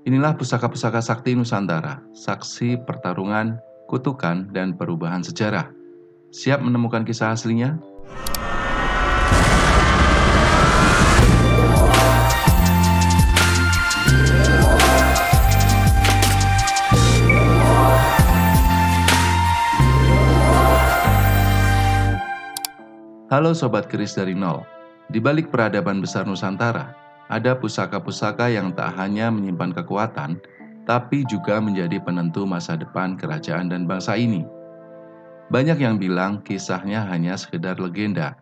Inilah pusaka-pusaka sakti Nusantara, saksi pertarungan, kutukan, dan perubahan sejarah. Siap menemukan kisah aslinya? Halo Sobat Keris dari Nol. Di balik peradaban besar Nusantara, ada pusaka-pusaka yang tak hanya menyimpan kekuatan, tapi juga menjadi penentu masa depan kerajaan dan bangsa ini. Banyak yang bilang kisahnya hanya sekedar legenda,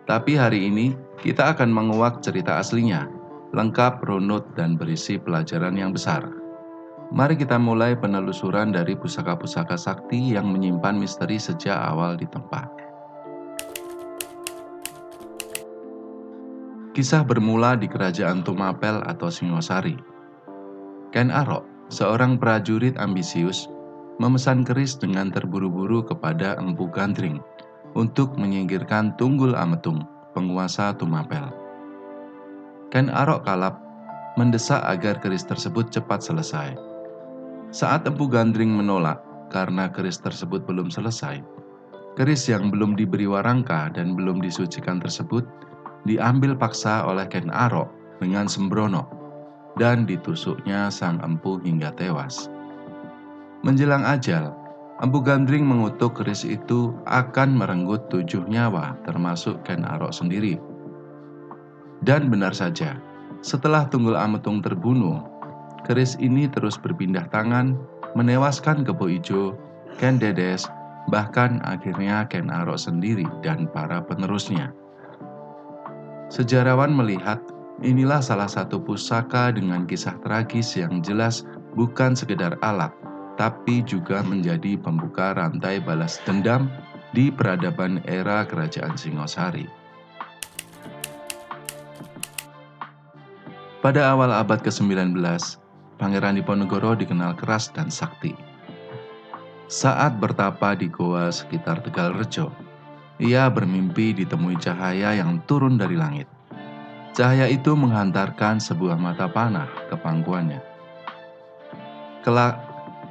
tapi hari ini kita akan menguak cerita aslinya, lengkap, runut, dan berisi pelajaran yang besar. Mari kita mulai penelusuran dari pusaka-pusaka sakti yang menyimpan misteri sejak awal ditempa. Kisah bermula di kerajaan Tumapel atau Singosari. Ken Arok, seorang prajurit ambisius, memesan keris dengan terburu-buru kepada Empu Gandring untuk menyingkirkan Tunggul Ametung, penguasa Tumapel. Ken Arok kalap, mendesak agar keris tersebut cepat selesai. Saat Empu Gandring menolak karena keris tersebut belum selesai, keris yang belum diberi warangka dan belum disucikan tersebut diambil paksa oleh Ken Arok dengan sembrono dan ditusuknya sang empu hingga tewas. Menjelang ajal, Empu Gandring mengutuk keris itu akan merenggut 7 nyawa termasuk Ken Arok sendiri. Dan benar saja, setelah Tunggul Ametung terbunuh, keris ini terus berpindah tangan, menewaskan Kebo Ijo, Ken Dedes, bahkan akhirnya Ken Arok sendiri dan para penerusnya. Sejarawan melihat inilah salah satu pusaka dengan kisah tragis yang jelas bukan sekedar alat, tapi juga menjadi pembuka rantai balas dendam di peradaban era Kerajaan Singosari. Pada awal abad ke-19, Pangeran Diponegoro dikenal keras dan sakti. Saat bertapa di goa sekitar Tegalrejo, ia bermimpi ditemui cahaya yang turun dari langit. Cahaya itu menghantarkan sebuah mata panah ke pangkuannya. Kelak,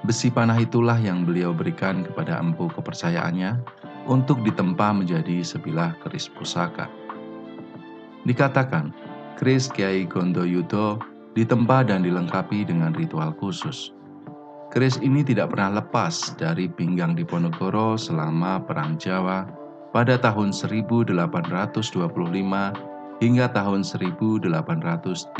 besi panah itulah yang beliau berikan kepada empu kepercayaannya untuk ditempa menjadi sebilah keris pusaka. Dikatakan, keris Kiai Gondoyudo ditempa dan dilengkapi dengan ritual khusus. Keris ini tidak pernah lepas dari pinggang Diponegoro selama Perang Jawa pada tahun 1825 hingga tahun 1830.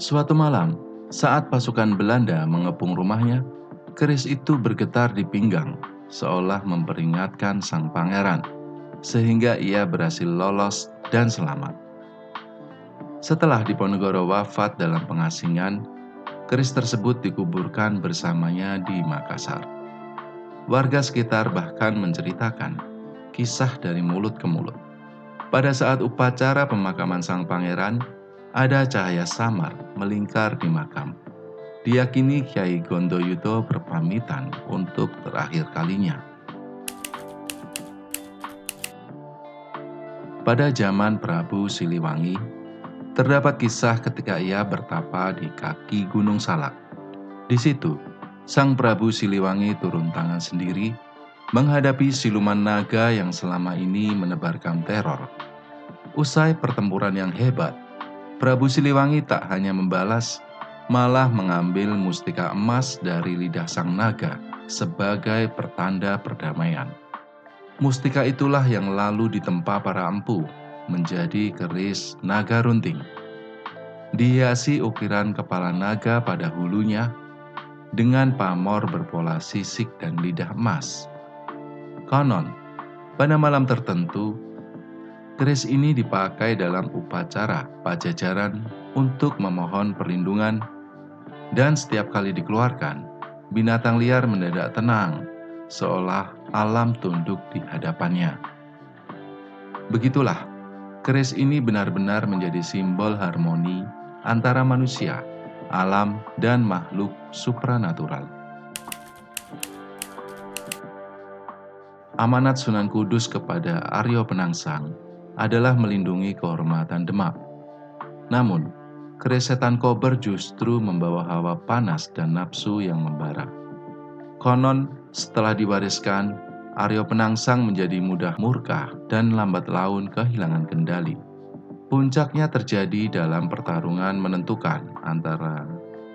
Suatu malam, saat pasukan Belanda mengepung rumahnya, keris itu bergetar di pinggang, seolah memperingatkan sang pangeran, sehingga ia berhasil lolos dan selamat. Setelah Diponegoro wafat dalam pengasingan, keris tersebut dikuburkan bersamanya di Makassar. Warga sekitar bahkan menceritakan kisah dari mulut ke mulut. Pada saat upacara pemakaman sang pangeran, ada cahaya samar melingkar di makam. Diyakini Kiai Gondoyudo berpamitan untuk terakhir kalinya. Pada zaman Prabu Siliwangi, terdapat kisah ketika ia bertapa di kaki Gunung Salak. Di situ, sang Prabu Siliwangi turun tangan sendiri menghadapi siluman naga yang selama ini menebarkan teror. Usai pertempuran yang hebat, Prabu Siliwangi tak hanya membalas, malah mengambil mustika emas dari lidah sang naga sebagai pertanda perdamaian. Mustika itulah yang lalu ditempa para empu menjadi keris naga runting. Dihiasi ukiran kepala naga pada hulunya dengan pamor berpola sisik dan lidah emas. Konon, pada malam tertentu, keris ini dipakai dalam upacara pajajaran untuk memohon perlindungan, dan setiap kali dikeluarkan, binatang liar mendadak tenang, seolah alam tunduk di hadapannya. Begitulah, keris ini benar-benar menjadi simbol harmoni antara manusia, alam, dan makhluk supranatural. Amanat Sunan Kudus kepada Aryo Penangsang adalah melindungi kehormatan Demak. Namun, Keris setan kober justru membawa hawa panas dan nafsu yang membara. Konon, setelah diwariskan, Aryo Penangsang menjadi mudah murka dan lambat laun kehilangan kendali. Puncaknya terjadi dalam pertarungan menentukan antara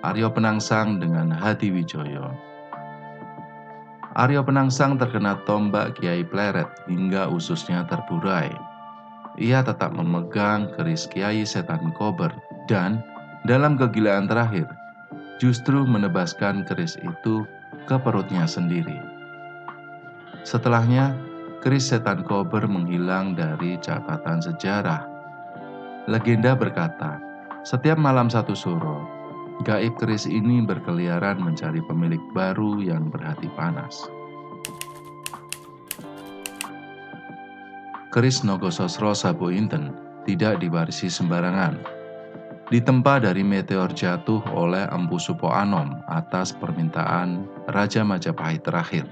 Aryo Penangsang dengan Hadi Wijoyo. Aryo Penangsang terkena tombak Kiai Pleret hingga ususnya terburai. Ia tetap memegang keris Kiai Setan Kober dan dalam kegilaan terakhir justru menebaskan keris itu ke perutnya sendiri. Setelahnya, keris Setan Kober menghilang dari catatan sejarah. Legenda berkata, setiap malam satu suro, gaib keris ini berkeliaran mencari pemilik baru yang berhati panas. Keris Nogososro Sabu Inten tidak diwarisi sembarangan. Ditempa dari meteor jatuh oleh Empu Supo Anom atas permintaan Raja Majapahit terakhir.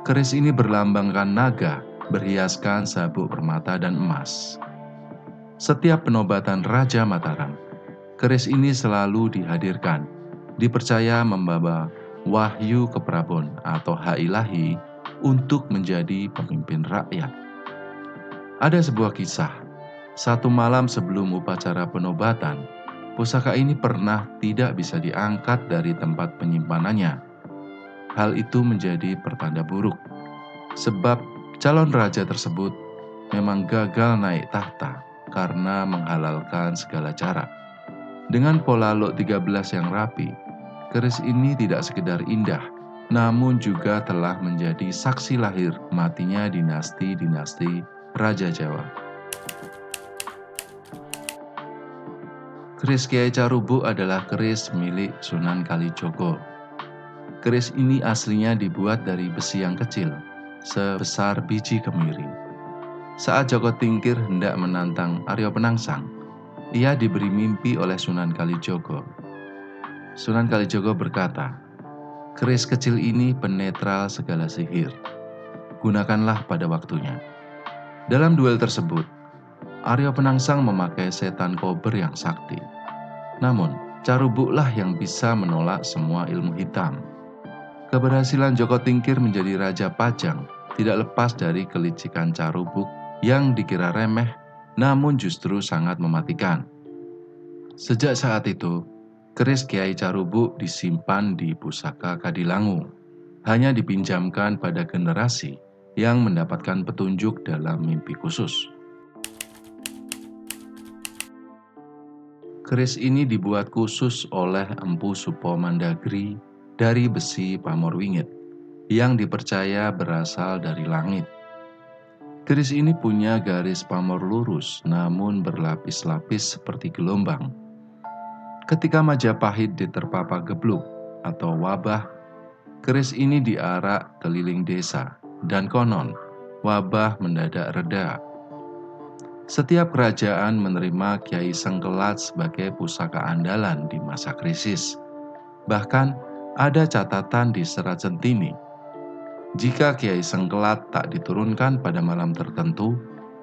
Keris ini berlambangkan naga, berhiaskan sabuk permata dan emas. Setiap penobatan Raja Mataram, keris ini selalu dihadirkan, dipercaya membawa wahyu ke Prabon atau hak ilahi untuk menjadi pemimpin rakyat. Ada sebuah kisah, satu malam sebelum upacara penobatan, pusaka ini pernah tidak bisa diangkat dari tempat penyimpanannya. Hal itu menjadi pertanda buruk, sebab calon raja tersebut memang gagal naik tahta karena menghalalkan segala cara. Dengan pola Lok 13 yang rapi, keris ini tidak sekedar indah, namun juga telah menjadi saksi lahir matinya dinasti-dinasti Raja Jawa. Keris Kiai Carubuk adalah keris milik Sunan Kalijogo. Keris ini aslinya dibuat dari besi yang kecil, sebesar biji kemiri. Saat Joko Tingkir hendak menantang Aryo Penangsang, ia diberi mimpi oleh Sunan Kalijogo. Sunan Kalijogo berkata, keris kecil ini penetral segala sihir. Gunakanlah pada waktunya. Dalam duel tersebut, Aryo Penangsang memakai setan kober yang sakti. Namun, Carubuklah yang bisa menolak semua ilmu hitam. Keberhasilan Joko Tingkir menjadi Raja Pajang tidak lepas dari kelicikan Carubuk yang dikira remeh, namun justru sangat mematikan. Sejak saat itu, keris Kiai Carubuk disimpan di Pusaka Kadilangu, hanya dipinjamkan pada generasi yang mendapatkan petunjuk dalam mimpi khusus. Keris ini dibuat khusus oleh Empu Supo Mandagri dari besi Pamorwingit yang dipercaya berasal dari langit. Keris ini punya garis pamor lurus namun berlapis-lapis seperti gelombang. Ketika Majapahit diterpapa gebluk atau wabah, keris ini diarak keliling desa dan konon wabah mendadak reda. Setiap kerajaan menerima Kiai Sengkelat sebagai pusaka andalan di masa krisis. Bahkan ada catatan di Serat Sentini. Jika Kiai Sengkelat tak diturunkan pada malam tertentu,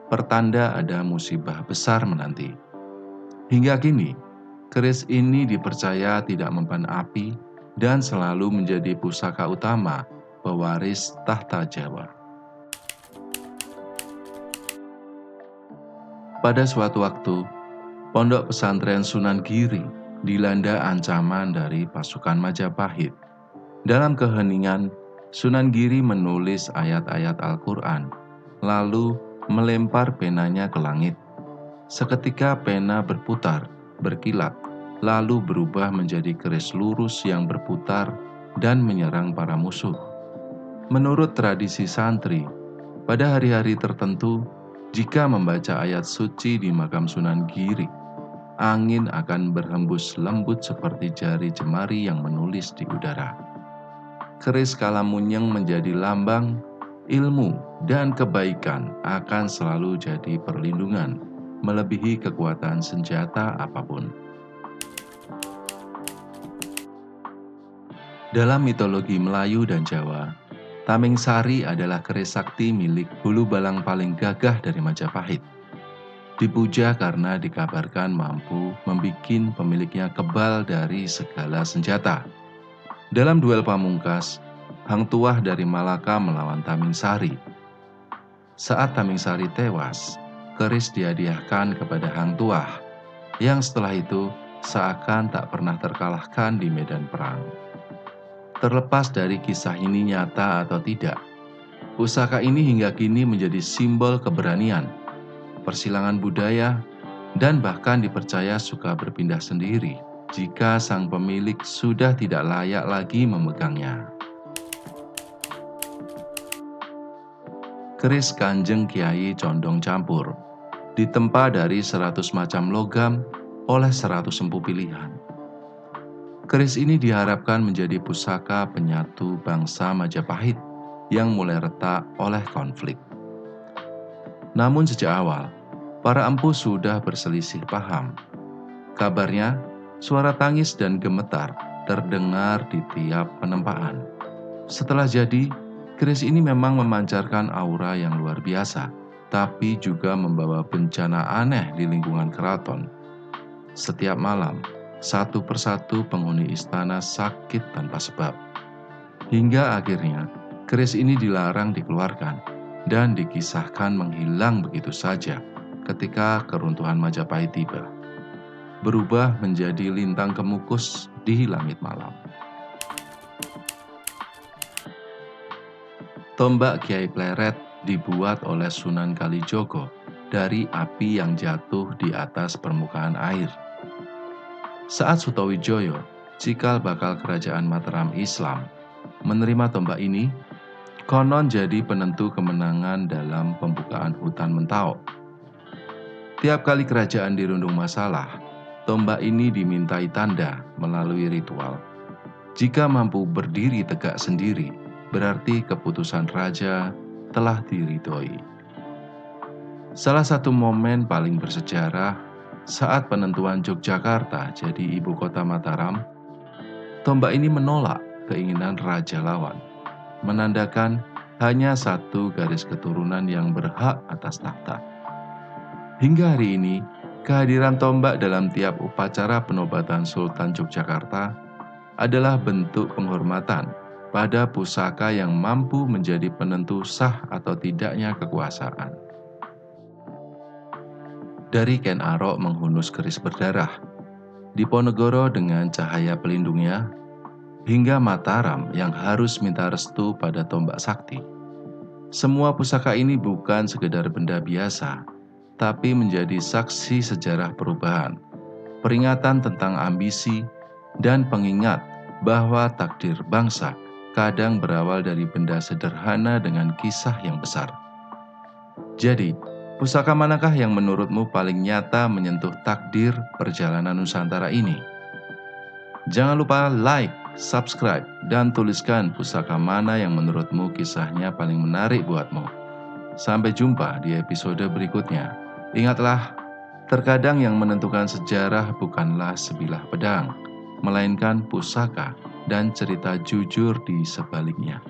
pertanda ada musibah besar menanti. Hingga kini, keris ini dipercaya tidak mempan api dan selalu menjadi pusaka utama pewaris tahta Jawa. Pada suatu waktu, pondok pesantren Sunan Giri dilanda ancaman dari pasukan Majapahit. Dalam keheningan, Sunan Giri menulis ayat-ayat Al-Quran, lalu melempar penanya ke langit. Seketika pena berputar, berkilat, lalu berubah menjadi keris lurus yang berputar dan menyerang para musuh. Menurut tradisi santri, pada hari-hari tertentu, jika membaca ayat suci di makam Sunan Giri, angin akan berhembus lembut seperti jari jemari yang menulis di udara. Keris Kalamunyeng menjadi lambang ilmu dan kebaikan akan selalu jadi perlindungan, melebihi kekuatan senjata apapun. Dalam mitologi Melayu dan Jawa, Taming Sari adalah keris sakti milik Hulu Balang paling gagah dari Majapahit. Dipuja karena dikabarkan mampu membuat pemiliknya kebal dari segala senjata. Dalam duel pamungkas, Hang Tuah dari Malaka melawan Tamingsari. Saat Tamingsari tewas, keris dihadiahkan kepada Hang Tuah, yang setelah itu seakan tak pernah terkalahkan di medan perang. Terlepas dari kisah ini nyata atau tidak, pusaka ini hingga kini menjadi simbol keberanian, persilangan budaya, dan bahkan dipercaya suka berpindah sendiri jika sang pemilik sudah tidak layak lagi memegangnya. Keris Kanjeng Kiai Condong Campur ditempa dari 100 macam logam oleh 100 empu pilihan. Keris ini diharapkan menjadi pusaka penyatu bangsa Majapahit yang mulai retak oleh konflik. Namun sejak awal, para empu sudah berselisih paham. Kabarnya, suara tangis dan gemetar terdengar di tiap penempaan. Setelah jadi, keris ini memang memancarkan aura yang luar biasa, tapi juga membawa bencana aneh di lingkungan keraton. Setiap malam, satu persatu penghuni istana sakit tanpa sebab. Hingga akhirnya, keris ini dilarang dikeluarkan dan dikisahkan menghilang begitu saja ketika keruntuhan Majapahit tiba, berubah menjadi lintang kemukus di langit malam. Tombak Kiai Pleret dibuat oleh Sunan Kalijogo dari api yang jatuh di atas permukaan air. Saat Sutowijoyo, cikal bakal kerajaan Mataram Islam, menerima tombak ini, konon jadi penentu kemenangan dalam pembukaan hutan Mentau. Tiap kali kerajaan dirundung masalah, tombak ini dimintai tanda melalui ritual. Jika mampu berdiri tegak sendiri, berarti keputusan raja telah diridhoi. Salah satu momen paling bersejarah saat penentuan Yogyakarta jadi ibu kota Mataram, tombak ini menolak keinginan Raja Lawan, menandakan hanya satu garis keturunan yang berhak atas tahta. Hingga hari ini, kehadiran tombak dalam tiap upacara penobatan Sultan Yogyakarta adalah bentuk penghormatan pada pusaka yang mampu menjadi penentu sah atau tidaknya kekuasaan. Dari Ken Arok menghunus keris berdarah, Diponegoro dengan cahaya pelindungnya, hingga Mataram yang harus minta restu pada tombak sakti. Semua pusaka ini bukan sekedar benda biasa, tapi menjadi saksi sejarah perubahan, peringatan tentang ambisi, dan pengingat bahwa takdir bangsa kadang berawal dari benda sederhana dengan kisah yang besar. Jadi, pusaka manakah yang menurutmu paling nyata menyentuh takdir perjalanan Nusantara ini? Jangan lupa like, subscribe, dan tuliskan pusaka mana yang menurutmu kisahnya paling menarik buatmu. Sampai jumpa di episode berikutnya. Ingatlah, terkadang yang menentukan sejarah bukanlah sebilah pedang, melainkan pusaka dan cerita jujur di sebaliknya.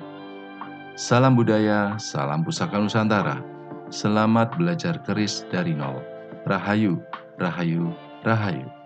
Salam budaya, salam pusaka Nusantara. Selamat belajar keris dari nol. Rahayu, rahayu, rahayu.